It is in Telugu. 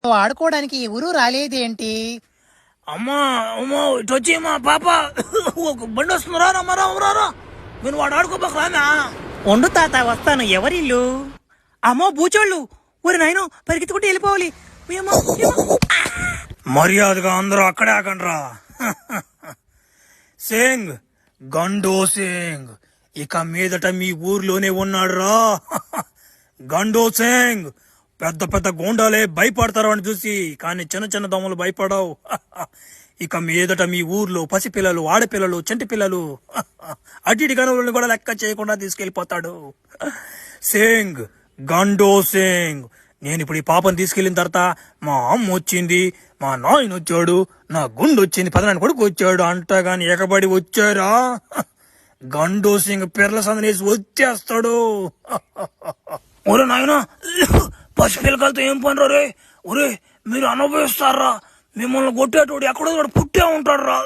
నువ్వు ఆడుకోవడానికి ఎవరూ రాలేదేంటి? అమ్మా అమ్మో ఇటు వచ్చి మా పాప ఒక బండి వస్తుందిరా రారా నేను వాడు ఆడుకోబాకు రానా. ఉండు తాత వస్తాను. ఎవరిల్లు? అమ్మో బూచోళ్ళు. ఊరి నాయనో పరిగెత్తుకుంటూ వెళ్ళిపోవాలి. మర్యాదగా అందరూ అక్కడే ఆకండ్రా. సింగ్ గండో సింగ్ ఇక మీదట మీ ఊర్లోనే ఉన్నాడు రా. గండో సింగ్ పెద్ద పెద్ద గోండాలే భయపడతారు అని చూసి, కానీ చిన్న చిన్న దొమ్మలు భయపడవు. ఇక మీదట మీ ఊర్లో పసిపిల్లలు, ఆడపిల్లలు, చంటి పిల్లలు, అడ్డి గనులను కూడా లెక్క చేయకుండా తీసుకెళ్లిపోతాడు. సింగ్ గండో సింగ్ నేను ఇప్పుడు ఈ పాపను తీసుకెళ్లిన తర్వాత మా అమ్మ వచ్చింది, మా నాయన వచ్చాడు, నా గుండు వచ్చింది, పదనాన్ని కొడుకు వచ్చాడు అంటగాని ఎగబడి వచ్చారా గండో సింగ్ పిర్ల సందనేసి వచ్చేస్తాడు. ఒరే నాయన పసిపిల్లకాలతో ఏం పని రే? ఒరే మీరు అనుభవిస్తారా? మిమ్మల్ని కొట్టేటోడు ఎక్కడో పుట్టే ఉంటాడు రా.